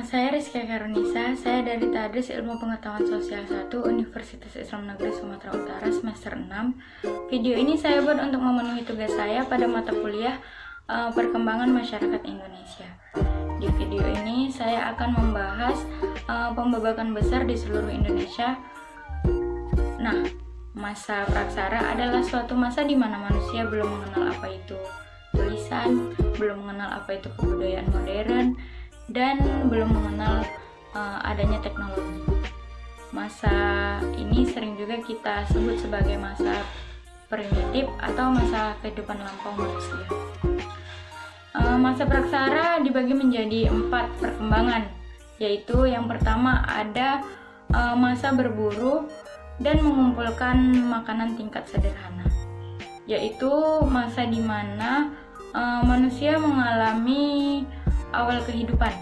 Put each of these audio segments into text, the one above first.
Nama saya Rizky Karunisa, saya dari Tadris Ilmu Pengetahuan Sosial 1 Universitas Islam Negeri Sumatera Utara semester 6. Video ini saya buat untuk memenuhi tugas saya pada mata kuliah Perkembangan Masyarakat Indonesia. Di video ini saya akan membahas pembebakan besar di seluruh Indonesia. Nah, masa praksara adalah suatu masa di mana manusia belum mengenal apa itu tulisan, belum mengenal apa itu kebudayaan modern, dan belum mengenal adanya teknologi. Masa ini sering juga kita sebut sebagai masa primitif atau masa kehidupan lampau manusia. Masa praksara dibagi menjadi 4 perkembangan, yaitu yang pertama ada masa berburu dan mengumpulkan makanan tingkat sederhana, yaitu masa di mana manusia mengalami awal kehidupan.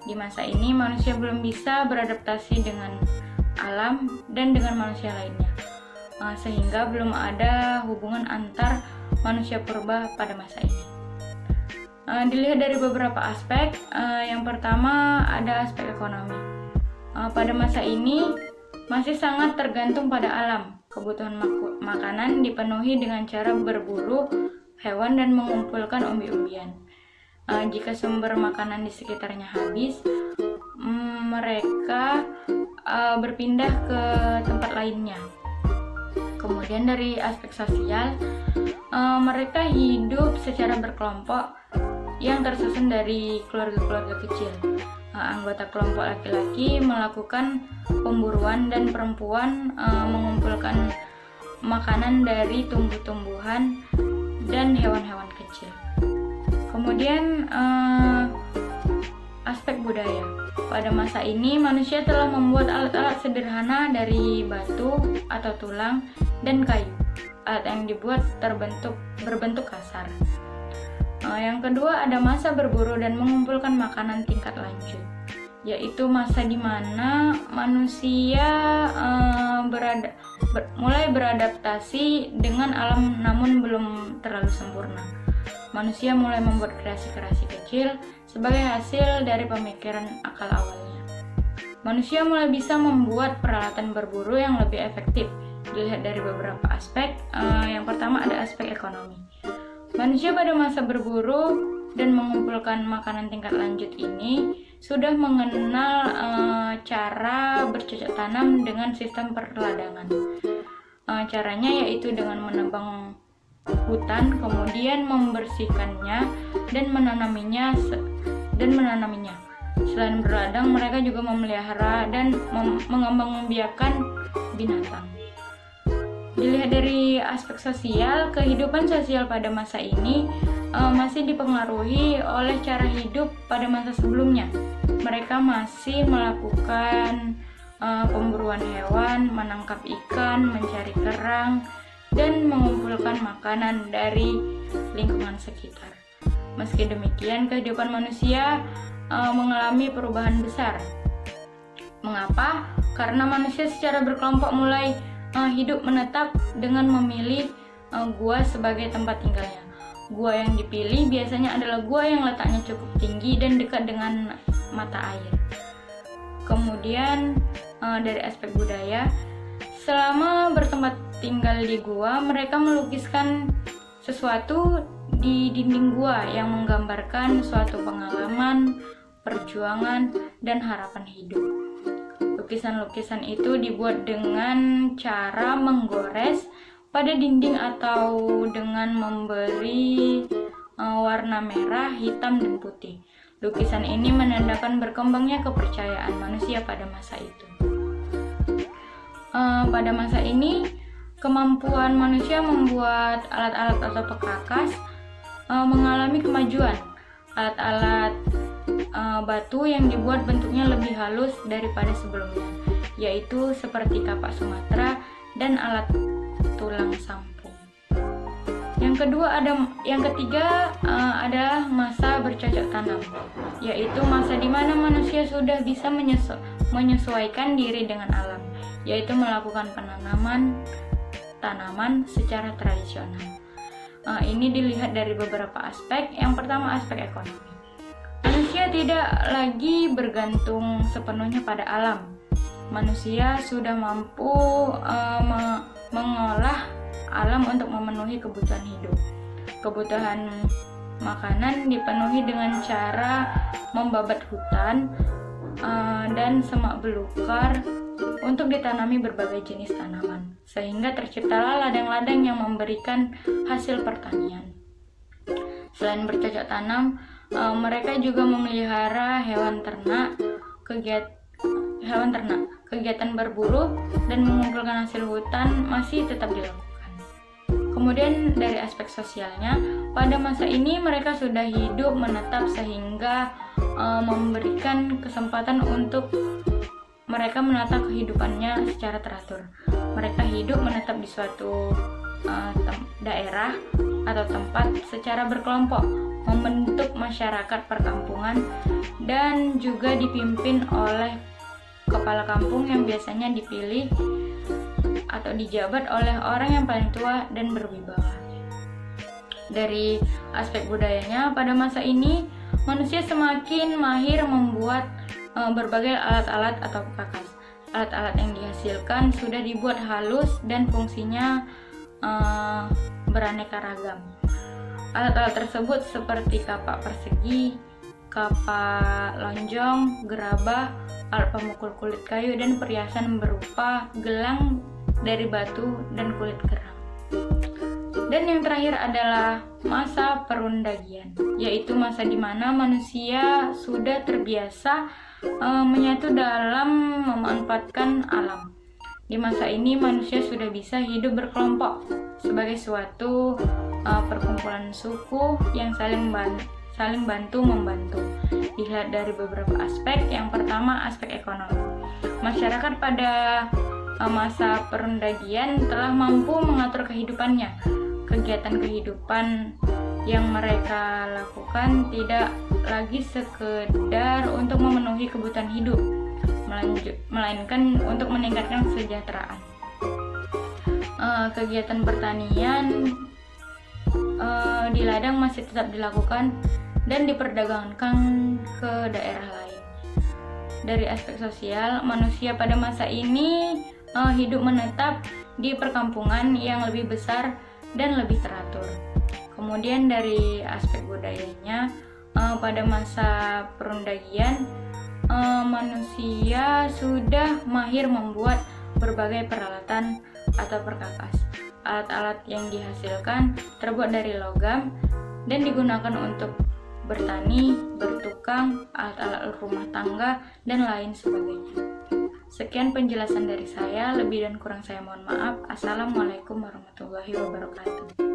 Di masa ini manusia belum bisa beradaptasi dengan alam dan dengan manusia lainnya, sehingga belum ada hubungan antar manusia purba pada masa ini. Dilihat dari beberapa aspek. Yang pertama ada aspek ekonomi. Pada masa ini masih sangat tergantung pada alam. Kebutuhan makanan dipenuhi dengan cara berburu hewan dan mengumpulkan umbi-umbian. Jika sumber makanan di sekitarnya habis, mereka berpindah ke tempat lainnya. Kemudian dari aspek sosial, mereka hidup secara berkelompok yang tersusun dari keluarga-keluarga kecil. Anggota kelompok laki-laki melakukan pemburuan dan perempuan mengumpulkan makanan dari tumbuh-tumbuhan dan hewan-hewan kecil. Kemudian aspek budaya. Pada masa ini manusia telah membuat alat-alat sederhana dari batu atau tulang dan kayu. Alat yang dibuat berbentuk kasar. Yang kedua ada masa berburu dan mengumpulkan makanan tingkat lanjut, yaitu masa di mana manusia mulai beradaptasi dengan alam namun belum terlalu sempurna. Manusia mulai membuat kreasi-kreasi kecil sebagai hasil dari pemikiran akal awalnya. Manusia mulai bisa membuat peralatan berburu yang lebih efektif. Dilihat dari beberapa aspek. Yang pertama ada aspek ekonomi. Manusia pada masa berburu dan mengumpulkan makanan tingkat lanjut ini sudah mengenal cara bercocok tanam dengan sistem perladangan. Caranya yaitu dengan menebang hutan, kemudian membersihkannya dan menanaminya. Selain berladang, mereka juga memelihara dan mengembangbiakan binatang. Dilihat dari aspek sosial, kehidupan sosial pada masa ini masih dipengaruhi oleh cara hidup pada masa sebelumnya. Mereka masih melakukan pemburuan hewan, menangkap ikan, mencari kerang, dan mengumpulkan makanan dari lingkungan sekitar. Meski demikian, kehidupan manusia mengalami perubahan besar. Mengapa? Karena manusia secara berkelompok mulai hidup menetap dengan memilih gua sebagai tempat tinggalnya. Gua yang dipilih biasanya adalah gua yang letaknya cukup tinggi dan dekat dengan mata air. Kemudian dari aspek budaya, selama bertempat tinggal di gua, mereka melukiskan sesuatu di dinding gua yang menggambarkan suatu pengalaman, perjuangan, dan harapan hidup. Lukisan-lukisan itu dibuat dengan cara menggores pada dinding atau dengan memberi warna merah, hitam, dan putih. Lukisan ini menandakan berkembangnya kepercayaan manusia pada masa itu. Pada masa ini, kemampuan manusia membuat alat-alat atau perkakas mengalami kemajuan. Alat-alat batu yang dibuat bentuknya lebih halus daripada sebelumnya, yaitu seperti kapak Sumatera dan alat tulang sampung. Yang ketiga adalah masa bercocok tanam, yaitu masa di mana manusia sudah bisa menyesuaikan diri dengan alam, yaitu melakukan penanaman tanaman secara tradisional. Ini dilihat dari beberapa aspek. Yang pertama aspek ekonomi. Manusia Manusia tidak lagi bergantung sepenuhnya pada alam. Manusia sudah mampu mengolah alam untuk memenuhi kebutuhan hidup. Kebutuhan makanan dipenuhi dengan cara membabat hutan dan semak belukar untuk ditanami berbagai jenis tanaman, sehingga terciptalah ladang-ladang yang memberikan hasil pertanian. Selain bercocok tanam, mereka juga memelihara hewan ternak, kegiatan berburu dan mengumpulkan hasil hutan masih tetap dilakukan. Kemudian dari aspek sosialnya, pada masa ini mereka sudah hidup menetap sehingga memberikan kesempatan untuk mereka menata kehidupannya secara teratur. Mereka hidup menetap di suatu daerah atau tempat secara berkelompok, membentuk masyarakat perkampungan dan juga dipimpin oleh kepala kampung yang biasanya dipilih atau dijabat oleh orang yang paling tua dan berwibawa. Dari aspek budayanya, pada masa ini manusia semakin mahir membuat berbagai alat-alat atau perkakas. Alat-alat yang dihasilkan sudah dibuat halus dan fungsinya beraneka ragam. Alat-alat tersebut seperti kapak persegi, kapak lonjong, gerabah, alat pemukul kulit kayu, dan perhiasan berupa gelang dari batu dan kulit kerang. Dan yang terakhir adalah masa perundagian, yaitu masa di mana manusia sudah terbiasa menyatu dalam memanfaatkan alam. Di masa ini manusia sudah bisa hidup berkelompok sebagai suatu perkumpulan suku yang saling bantu membantu. Dilihat dari beberapa aspek. Yang pertama, aspek ekonomi. Masyarakat pada masa perundagian telah mampu mengatur kehidupannya. Kegiatan kehidupan yang mereka lakukan tidak lagi sekedar untuk memenuhi kebutuhan hidup, melainkan untuk meningkatkan kesejahteraan. Kegiatan pertanian di ladang masih tetap dilakukan dan diperdagangkan ke daerah lain. Dari aspek sosial, manusia pada masa ini hidup menetap di perkampungan yang lebih besar dan lebih teratur. Kemudian dari aspek budayanya, pada masa perundagian, manusia sudah mahir membuat berbagai peralatan atau perkakas. Alat-alat yang dihasilkan terbuat dari logam dan digunakan untuk bertani, bertukang, alat-alat rumah tangga, dan lain sebagainya. Sekian penjelasan dari saya, lebih dan kurang saya mohon maaf. Assalamualaikum warahmatullahi wabarakatuh.